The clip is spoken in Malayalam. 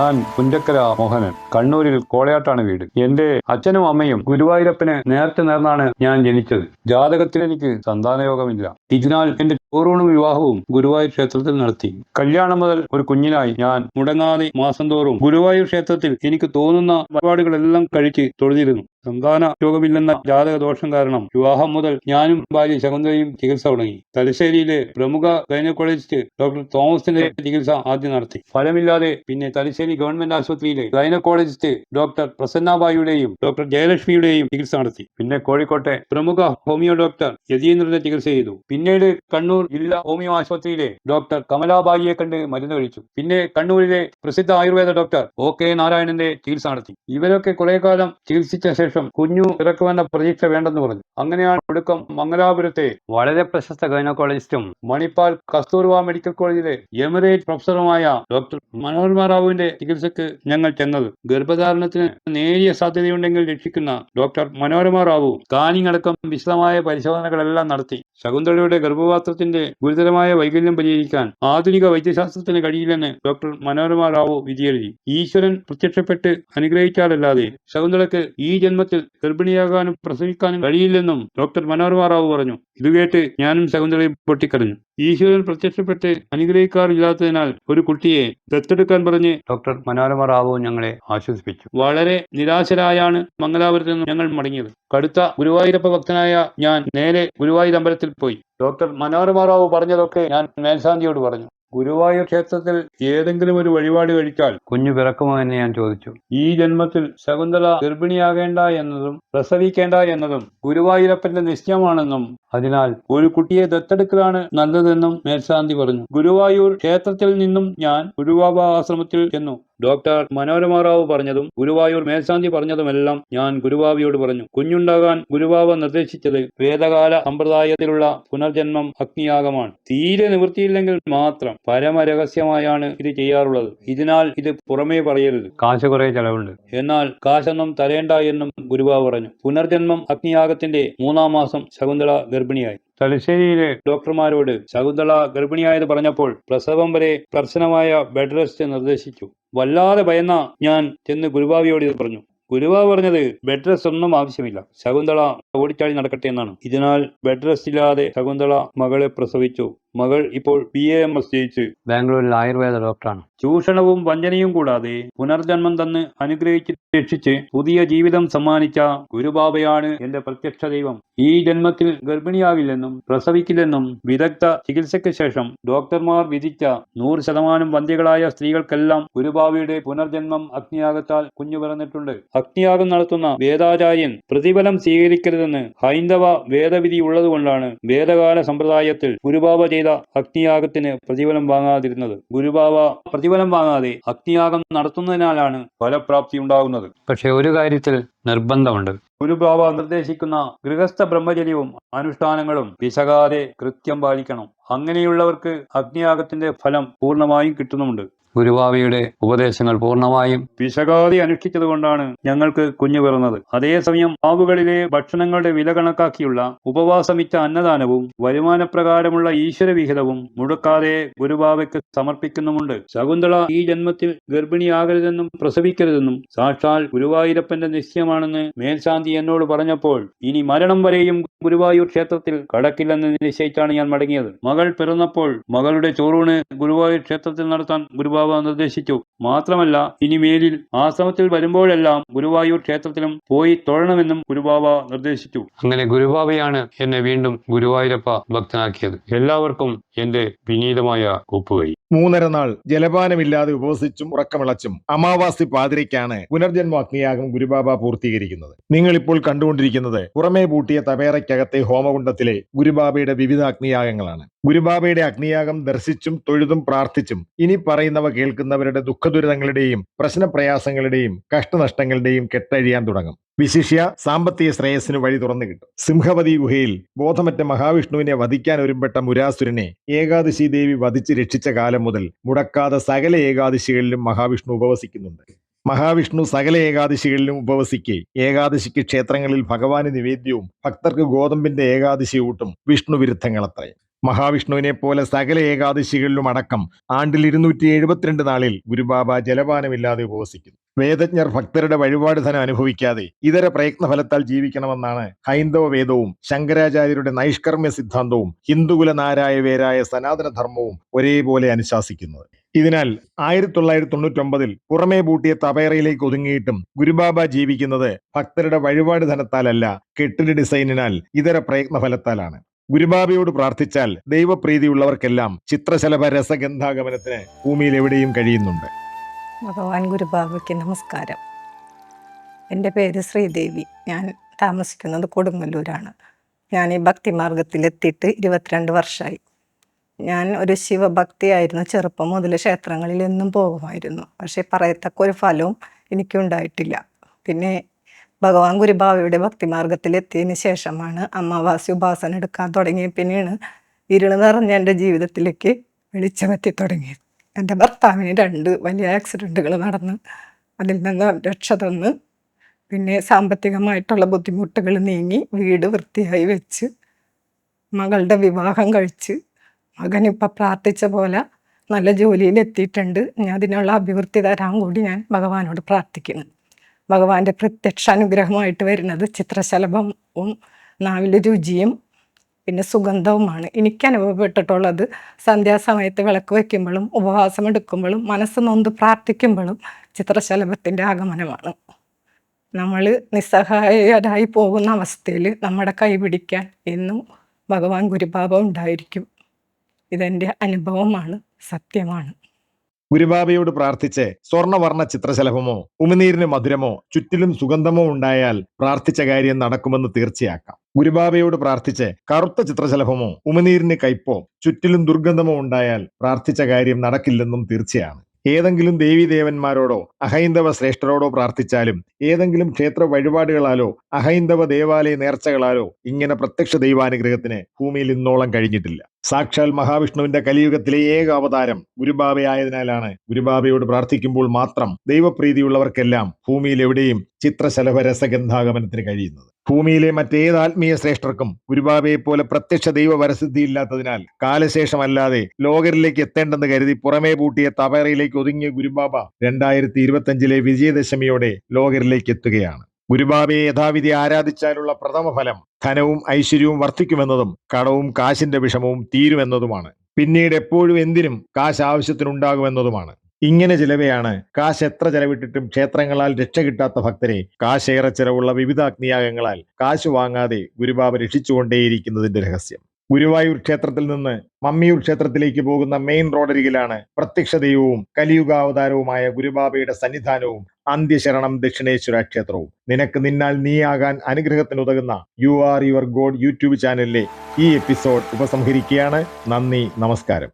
ഞാൻ പുഞ്ചക്കര മോഹനൻ, കണ്ണൂരിൽ കോളയാട്ടാണ് വീട്. എന്റെ അച്ഛനും അമ്മയും ഗുരുവായൂരപ്പന് നേർച്ച നേർന്നാണ് ഞാൻ ജനിച്ചത്. ജാതകത്തിൽ എനിക്ക് സന്താനയോഗമില്ല. ഇതിനാൽ എന്റെ ചോറൂണും വിവാഹവും ഗുരുവായൂർ ക്ഷേത്രത്തിൽ നടത്തി. കല്യാണം മുതൽ ഒരു കുഞ്ഞിനായി ഞാൻ മുടങ്ങാതെ മാസം തോറും ഗുരുവായൂർ ക്ഷേത്രത്തിൽ എനിക്ക് തോന്നുന്ന പരിപാടികളെല്ലാം കഴിച്ച് തൊഴുതിരുന്നു. സന്താന രോഗമില്ലെന്ന ജാതക ദോഷം കാരണം വിവാഹം മുതൽ ഞാനും ഭാര്യ ശകുന്തളയും ചികിത്സ തുടങ്ങി. തലശ്ശേരിയിലെ പ്രമുഖ ഗൈനക്കോളജിസ്റ്റ് ഡോക്ടർ തോമസിന്റെ ചികിത്സ ആദ്യം നടത്തി. ഫലമില്ലാതെ പിന്നെ തലശ്ശേരി ഗവൺമെന്റ് ആശുപത്രിയിലെ ഗൈനക്കോളജിസ്റ്റ് ഡോക്ടർ പ്രസന്നാബായിയുടെയും ഡോക്ടർ ജയലക്ഷ്മിയുടെയും ചികിത്സ നടത്തി. പിന്നെ കോഴിക്കോട്ടെ പ്രമുഖ ഹോമിയോ ഡോക്ടർ യതീന്ദ്രന്റെ ചികിത്സ ചെയ്തു. പിന്നീട് കണ്ണൂർ ജില്ലാ ഹോമിയോ ആശുപത്രിയിലെ ഡോക്ടർ കമലാബായിയെ കണ്ട് മരുന്ന് കഴിച്ചു. പിന്നെ കണ്ണൂരിലെ പ്രസിദ്ധ ആയുർവേദ ഡോക്ടർ OK നാരായണന്റെ ചികിത്സ നടത്തി. ഇവരൊക്കെ കുറെ കാലം ചികിത്സിച്ച ശേഷം കുഞ്ഞു പിറക്കുമെന്ന പ്രതീക്ഷ വേണ്ടെന്ന് പറഞ്ഞു. അങ്ങനെയാണ് ഒടുക്കം മംഗലാപുരത്തെ വളരെ പ്രശസ്ത ഗൈനക്കോളജിസ്റ്റും മണിപ്പാൽ കസ്തൂർബ മെഡിക്കൽ കോളേജിലെ എമിറേറ്റ് പ്രൊഫസറുമായ ഡോക്ടർ മനോരമ റാവുവിന്റെ ചികിത്സക്ക് ഞങ്ങൾ ചെന്നത്. ഗർഭധാരണത്തിന് നേരിയ സാധ്യതയുണ്ടെങ്കിൽ രക്ഷിക്കുന്ന ഡോക്ടർ മനോരമ റാവു സ്കാനിംഗ് അടക്കം വിശദമായ പരിശോധനകളെല്ലാം നടത്തി. ശകുന്തളയുടെ ഗർഭപാത്രത്തിന്റെ ഗുരുതരമായ വൈകല്യം പരിഹരിക്കാൻ ആധുനിക വൈദ്യശാസ്ത്രത്തിന് കഴിയില്ലെന്ന് ഡോക്ടർ മനോരമ റാവു വിധിയെഴുതി. ഈശ്വരൻ പ്രത്യക്ഷപ്പെട്ട് അനുഗ്രഹിച്ചാലല്ലാതെ ശകുന്തളയ്ക്ക് ഈ ജന്മത്തിൽ ഗർഭിണിയാകാനും പ്രസവിക്കാനും കഴിയില്ലെന്നും ഡോക്ടർ മനോരമ റാവു പറഞ്ഞു. ഇതുകേട്ട് ഞാനും ശകുന്തളയും പൊട്ടിക്കരഞ്ഞു. ഈശ്വരൻ പ്രത്യക്ഷപ്പെട്ട് അനുഗ്രഹിക്കാറില്ലാത്തതിനാൽ ഒരു കുട്ടിയെ ദത്തെടുക്കാൻ പറഞ്ഞ് ഡോക്ടർ മനോരമ റാവു ഞങ്ങളെ ആശ്വസിപ്പിച്ചു. വളരെ നിരാശരായാണ് മംഗലാപുരത്ത് നിന്ന് ഞങ്ങൾ മടങ്ങിയത്. കടുത്ത ഗുരുവായൂരപ്പ ഭക്തനായ ഞാൻ നേരെ ഗുരുവായൂർ അമ്പലത്തിൽ പോയി. ഡോക്ടർ മനോരമ റാവു പറഞ്ഞതൊക്കെ ഞാൻ മേൽശാന്തിയോട് പറഞ്ഞു. ഗുരുവായൂർ ക്ഷേത്രത്തിൽ ഏതെങ്കിലും ഒരു വഴിപാട് കഴിച്ചാൽ കുഞ്ഞു പിറക്കുമോ എന്ന് ഞാൻ ചോദിച്ചു. ഈ ജന്മത്തിൽ ശകുന്തള ഗർഭിണിയാകേണ്ട എന്നതും പ്രസവിക്കേണ്ട എന്നതും ഗുരുവായൂരപ്പന്റെ നിശ്ചയമാണെന്നും അതിനാൽ ഒരു കുട്ടിയെ ദത്തെടുക്കലാണ് നല്ലതെന്നും മേൽശാന്തി പറഞ്ഞു. ഗുരുവായൂർ ക്ഷേത്രത്തിൽ നിന്നും ഞാൻ ഗുരുവാബ ആശ്രമത്തിൽ ചെന്നു. ഡോക്ടർ മനോരമ റാവു പറഞ്ഞതും ഗുരുവായൂർ മേൽശാന്തി പറഞ്ഞതുമെല്ലാം ഞാൻ ഗുരുവാബയോട് പറഞ്ഞു. കുഞ്ഞുണ്ടാകാൻ ഗുരുവാബ നിർദ്ദേശിച്ചത് വേദകാല സമ്പ്രദായത്തിലുള്ള പുനർജന്മം അഗ്നിയാഗമാണ്. തീരെ നിവൃത്തിയില്ലെങ്കിൽ മാത്രം പരമരഹസ്യമായാണ് ഇത് ചെയ്യാറുള്ളത്. ഇതിനാൽ ഇത് പുറമേ പറയരുത്, കാശ് കുറെ ചെലവുണ്ട്. എന്നാൽ കാശൊന്നും തരേണ്ട എന്നും ഗുരുവാബ പറഞ്ഞു. പുനർജന്മം അഗ്നിയാഗത്തിന്റെ 3-ാം മാസം ശകുന്തള ഗർഭിണിയായി. തലശ്ശേരിയിലെ ഡോക്ടർമാരോട് ശകുന്തള ഗർഭിണിയായത് പറഞ്ഞപ്പോൾ പ്രസവം വരെ കർശനമായ ബെഡ് റെസ്റ്റ് നിർദ്ദേശിച്ചു. വല്ലാതെ ഭയന്ന ഞാൻ ചെന്ന് ഗുരുവായൂരോട് ഇത് പറഞ്ഞു. ഗുരുവായൂർ പറഞ്ഞത് ബെഡ് റെസ്റ്റ് ഒന്നും ആവശ്യമില്ല, ശകുന്തള ഓടിച്ചാടി നടക്കട്ടെ എന്നാണ്. ഇതിനാൽ ബെഡ് റെസ്റ്റ് ഇല്ലാതെ ശകുന്തള മകളെ പ്രസവിച്ചു. മകൾ ഇപ്പോൾ BAMS ജയിച്ച് ബാംഗ്ലൂരിൽ ആയുർവേദ ഡോക്ടറാണ്. ചൂഷണവും വഞ്ചനയും കൂടാതെ പുനർജന്മം തന്ന് അനുഗ്രഹിച്ച് രക്ഷിച്ച് പുതിയ ജീവിതം സമ്മാനിച്ച ഗുരുബാബയാണ് എന്റെ പ്രത്യക്ഷ ദൈവം. ഈ ജന്മത്തിൽ ഗർഭിണിയാകില്ലെന്നും പ്രസവിക്കില്ലെന്നും വിദഗ്ധ ചികിത്സയ്ക്ക് ശേഷം ഡോക്ടർമാർ വിധിച്ച 100% വന്ധ്യകളായ സ്ത്രീകൾക്കെല്ലാം ഗുരുബാബയുടെ പുനർജന്മം അഗ്നിയാഗത്താൽ കുഞ്ഞു പിറന്നിട്ടുണ്ട്. അഗ്നിയാഗം നടത്തുന്ന വേദാചാര്യൻ പ്രതിഫലം സ്വീകരിക്കരുതെന്ന് ഹൈന്ദവ വേദവിധി ഉള്ളതുകൊണ്ടാണ് വേദകാല സമ്പ്രദായത്തിൽ ഗുരുബാബ ചെയ്ത അഗ്നിയാഗത്തിന് പ്രതിഫലം വാങ്ങാതിരുന്നത്. ഗുരുബാബ പ്രതിഫലം വാങ്ങാതെ അഗ്നിയാഗം നടത്തുന്നതിനാലാണ് ഫലപ്രാപ്തി ഉണ്ടാകുന്നത്. പക്ഷെ ഒരു കാര്യത്തിൽ നിർബന്ധമുണ്ട്. ഗുരുബാബ നിർദ്ദേശിക്കുന്ന ഗൃഹസ്ഥ ബ്രഹ്മചര്യവും അനുഷ്ഠാനങ്ങളും പിശകാതെ കൃത്യം പാലിക്കണം. അങ്ങനെയുള്ളവർക്ക് അഗ്നിയാഗത്തിന്റെ ഫലം പൂർണ്ണമായും കിട്ടുന്നുമുണ്ട്. ഗുരുബാബയുടെ ഉപദേശങ്ങൾ പൂർണ്ണമായും പിശകാതെ അനുഷ്ഠിച്ചതുകൊണ്ടാണ് ഞങ്ങൾക്ക് കുഞ്ഞു പിറന്നത്. അതേസമയം ആവുകളിലെ ഭക്ഷണങ്ങളുടെ വില കണക്കാക്കിയുള്ള ഉപവാസമിച്ച അന്നദാനവും വരുമാനപ്രകാരമുള്ള ഈശ്വരവിഹിതവും മുടക്കാതെ ഗുരുബാബയ്ക്ക് സമർപ്പിക്കുന്നുമുണ്ട്. ശകുന്തള ഈ ജന്മത്തിൽ ഗർഭിണിയാകരുതെന്നും പ്രസവിക്കരുതെന്നും സാക്ഷാൽ ഗുരുവായൂരപ്പന്റെ നിശ്ചയമാണെന്ന് മേൽശാന്തി എന്നോട് പറഞ്ഞപ്പോൾ ഇനി മരണം വരെയും ഗുരുവായൂർ ക്ഷേത്രത്തിൽ കടക്കില്ലെന്ന് നിശ്ചയിച്ചാണ് ഞാൻ മടങ്ങിയത്. മകൾ പിറന്നപ്പോൾ മകളുടെ ചോറൂണ് ഗുരുവായൂർ ക്ഷേത്രത്തിൽ നടത്താൻ ഗുരുബാബ നിർദ്ദേശിച്ചു. മാത്രമല്ല ഇനി മേലിൽ ആശ്രമത്തിൽ വരുമ്പോഴെല്ലാം ഗുരുവായൂർ ക്ഷേത്രത്തിലും പോയി തൊഴണമെന്നും ഗുരുബാബ നിർദ്ദേശിച്ചു. അങ്ങനെ ഗുരുബാബയാണ് എന്നെ വീണ്ടും ഗുരുവായൂരപ്പ ഭക്തനാക്കിയത്. എല്ലാവർക്കും എന്റെ വിനീതമായ ഒപ്പുകൈ. 3.5 നാൾ ജലപാനമില്ലാതെ ഉപവസിച്ചും ഉറക്കമിളച്ചും അമാവാസി പാതിരയ്ക്കാണ് പുനർജന്മ അഗ്നിയാഗം ഗുരുബാബ പൂർത്തീകരിക്കുന്നത്. നിങ്ങൾ ഇപ്പോൾ കണ്ടുകൊണ്ടിരിക്കുന്നത് പുറമേ പൂട്ടിയ തപേറയ്ക്കകത്തെ ഹോമകുണ്ടത്തിലെ ഗുരുബാബയുടെ വിവിധ അഗ്നിയാഗങ്ങളാണ്. ഗുരുബാബയുടെ അഗ്നിയാഗം ദർശിച്ചും തൊഴുതും പ്രാർത്ഥിച്ചും ഇനി പറയുന്നവ കേൾക്കുന്നവരുടെ ദുഃഖദുരിതങ്ങളുടെയും പ്രശ്നപ്രയാസങ്ങളുടെയും കഷ്ടനഷ്ടങ്ങളുടെയും കെട്ടഴിയാൻ തുടങ്ങും. വിശിഷ്യ സാമ്പത്തിക ശ്രേയസ്സിന് വഴി തുറന്നു കിട്ടും. സിംഹവതി ഗുഹയിൽ ബോധമറ്റ മഹാവിഷ്ണുവിനെ വധിക്കാൻ ഒരുമ്പെട്ട മുരാസുരനെ ഏകാദശി ദേവി വധിച്ച് രക്ഷിച്ച കാലം മുതൽ മുടക്കാതെ സകല ഏകാദശികളിലും മഹാവിഷ്ണു ഉപവസിക്കുന്നുണ്ട്. മഹാവിഷ്ണു സകല ഏകാദശികളിലും ഉപവസിക്കെ ഏകാദശിക്ക് ക്ഷേത്രങ്ങളിൽ ഭഗവാന് നിവേദ്യവും ഭക്തർക്ക് ഗോതമ്പിന്റെ ഏകാദശി ഊട്ടും വിഷ്ണു വിരുദ്ധങ്ങളത്രേ. മഹാവിഷ്ണുവിനെ പോലെ സകല ഏകാദശികളിലും അടക്കം ആണ്ടിൽ 272 നാളിൽ ഗുരുബാബ ജലപാനമില്ലാതെ ഉപവസിക്കുന്നു. വേദജ്ഞർ ഭക്തരുടെ വഴിപാട് ധനം അനുഭവിക്കാതെ ഇതര പ്രയത്നഫലത്താൽ ജീവിക്കണമെന്നാണ് ഹൈന്ദവ വേദവും ശങ്കരാചാര്യരുടെ നൈഷ്കർമ്മ്യ സിദ്ധാന്തവും ഹിന്ദുകുല നാരായവേരായ സനാതനധർമ്മവും ഒരേപോലെ അനുശാസിക്കുന്നത്. ഇതിനാൽ 1999 പുറമേ പൂട്ടിയ തപേറയിലേക്ക് ഒതുങ്ങിയിട്ടും ഗുരുബാബ ജീവിക്കുന്നത് ഭക്തരുടെ വഴിപാട് ധനത്താലല്ല, കെട്ടിട ഡിസൈനിനാൽ, ഇതര പ്രയത്നഫലത്താലാണ്. ഗുരുബാബയോട് പ്രാർത്ഥിച്ചാൽ ദൈവപ്രീതിയുള്ളവർക്കെല്ലാം ചിത്രശലഭ രസഗന്ധാഗമനത്തിന് ഭൂമിയിൽ എവിടെയും കഴിയുന്നുണ്ട്. ഭഗവാൻ ഗുരുബാബയ്ക്ക് നമസ്കാരം. എൻ്റെ പേര് ശ്രീദേവി. ഞാൻ താമസിക്കുന്നത് കൊടുങ്ങല്ലൂരാണ്. ഞാൻ ഈ ഭക്തിമാർഗത്തിലെത്തിയിട്ട് 22 വർഷമായി. ഞാൻ ഒരു ശിവഭക്തിയായിരുന്നു. ചെറുപ്പം മുതൽ ക്ഷേത്രങ്ങളിൽ എന്നും പോകുമായിരുന്നു. പക്ഷേ പറയത്തക്ക ഒരു ഫലവും എനിക്കുണ്ടായിട്ടില്ല. പിന്നെ ഭഗവാൻ ഗുരുബാബയുടെ ഭക്തിമാർഗത്തിലെത്തിയതിന് ശേഷമാണ് അമാവാസി ഉപാസന എടുക്കാൻ തുടങ്ങിയ. പിന്നെയാണ് ഇരുൾ നിറഞ്ഞ എൻ്റെ ജീവിതത്തിലേക്ക് വെളിച്ചമെത്തി തുടങ്ങിയത്. എൻ്റെ ഭർത്താവിന് 2 വലിയ ആക്സിഡൻറ്റുകൾ നടന്ന് അതിൽ നിന്ന് രക്ഷ തന്ന്, പിന്നെ സാമ്പത്തികമായിട്ടുള്ള ബുദ്ധിമുട്ടുകൾ നീങ്ങി, വീട് വൃത്തിയായി വെച്ച്, മകളുടെ വിവാഹം കഴിച്ച്, മകനിപ്പോൾ പ്രാർത്ഥിച്ച പോലെ നല്ല ജോലിയിലെത്തിയിട്ടുണ്ട്. ഞാൻ അതിനുള്ള അഭിവൃദ്ധി തരാൻ കൂടി ഞാൻ ഭഗവാനോട് പ്രാർത്ഥിക്കുന്നു. ഭഗവാന്റെ പ്രത്യക്ഷ അനുഗ്രഹമായിട്ട് വരുന്നത് ചിത്രശലഭവും നാവിലെ രുചിയും പിന്നെ സുഗന്ധവുമാണ്. എനിക്ക് അനുഭവപ്പെട്ടിട്ടുള്ളത് സന്ധ്യാസമയത്ത് വിളക്ക് വയ്ക്കുമ്പോഴും ഉപവാസം എടുക്കുമ്പോഴും മനസ്സ് നൊന്ത് പ്രാർത്ഥിക്കുമ്പോഴും ചിത്രശലഭത്തിൻ്റെ ആഗമനമാണ്. നമ്മൾ നിസ്സഹായരായി പോകുന്ന അവസ്ഥയിൽ നമ്മുടെ കൈ പിടിക്കാൻ എന്നും ഭഗവാൻ ഗുരുബാബ ഉണ്ടായിരിക്കും. ഇതെൻ്റെ അനുഭവമാണ്, സത്യമാണ്. ഗുരുബാബയോട് പ്രാർത്ഥിച്ച് സ്വർണ്ണവർണ്ണ ചിത്രശലഭമോ ഉമിനീരിന് മധുരമോ ചുറ്റിലും സുഗന്ധമോ ഉണ്ടായാൽ പ്രാർത്ഥിച്ച കാര്യം നടക്കുമെന്ന് തീർച്ചയാക്കാം. ഗുരുബാബയോട് പ്രാർത്ഥിച്ച് കറുത്ത ചിത്രശലഭമോ ഉമിനീരിന് കയ്പോ ചുറ്റിലും ദുർഗന്ധമോ ഉണ്ടായാൽ പ്രാർത്ഥിച്ച കാര്യം നടക്കില്ലെന്നും തീർച്ചയാണ്. ഏതെങ്കിലും ദേവീദേവന്മാരോടോ അഹൈന്ദവ ശ്രേഷ്ഠരോടോ പ്രാർത്ഥിച്ചാലും ഏതെങ്കിലും ക്ഷേത്ര വഴിപാടുകളാലോ അഹൈന്ദവ ദേവാലയ നേർച്ചകളാലോ ഇങ്ങനെ പ്രത്യക്ഷ ദൈവാനുഗ്രഹത്തിന് ഭൂമിയിൽ ഇന്നോളം കഴിഞ്ഞിട്ടില്ല. സാക്ഷാൽ മഹാവിഷ്ണുവിന്റെ കലിയുഗത്തിലെ ഏക അവതാരം ഗുരുബാബയായതിനാലാണ് ഗുരുബാബയോട് പ്രാർത്ഥിക്കുമ്പോൾ മാത്രം ദൈവപ്രീതിയുള്ളവർക്കെല്ലാം ഭൂമിയിൽ എവിടെയും ചിത്രശലഭ രസഗന്ധാഗമനത്തിന് കഴിയുന്നത്. ഭൂമിയിലെ മറ്റേത് ആത്മീയ ശ്രേഷ്ഠർക്കും ഗുരുബാബയെ പോലെ പ്രത്യക്ഷ ദൈവ വരസിദ്ധിയില്ലാത്തതിനാൽ കാലശേഷമല്ലാതെ ലോകരിലേക്ക് എത്തേണ്ടെന്ന് കരുതി പുറമേ പൂട്ടിയ തപേറയിലേക്ക് ഒതുങ്ങിയ ഗുരുബാബ 2025 വിജയദശമിയോടെ ലോകരിലേക്ക് എത്തുകയാണ്. ഗുരുബാബയെ യഥാവിധി ആരാധിച്ചാലുള്ള പ്രഥമ ഫലം ധനവും ഐശ്വര്യവും വർദ്ധിക്കുമെന്നതും കടവും കാശിന്റെ വിഷമവും തീരുമെന്നതുമാണ്. പിന്നീട് എപ്പോഴും എന്തിനും കാശ് ആവശ്യത്തിനുണ്ടാകുമെന്നതുമാണ്. ഇങ്ങനെ ചിലവയാണ് കാശ് എത്ര ചെലവിട്ടിട്ടും ക്ഷേത്രങ്ങളാൽ രക്ഷ കിട്ടാത്ത ഭക്തരെ കാശേറെ ചെലവുള്ള വിവിധ അഗ്നിയാഗങ്ങളാൽ കാശ് വാങ്ങാതെ ഗുരുബാബ രക്ഷിച്ചുകൊണ്ടേയിരിക്കുന്നതിന്റെ രഹസ്യം. ഗുരുവായൂർ ക്ഷേത്രത്തിൽ നിന്ന് മമ്മിയൂർ ക്ഷേത്രത്തിലേക്ക് പോകുന്ന മെയിൻ റോഡരികിലാണ് പ്രത്യക്ഷ ദൈവവും കലിയുഗാവതാരവുമായ ഗുരുബാബയുടെ സന്നിധാനവും അന്ത്യശരണം ദക്ഷിണേശ്വര ക്ഷേത്രവും. നിനക്ക് നിന്നാൽ നീയാകാൻ അനുഗ്രഹത്തിനുതകുന്ന you are your God YouTube ചാനലിലെ ഈ എപ്പിസോഡ് ഉപസംഹരിക്കുകയാണ്. നന്ദി, നമസ്കാരം.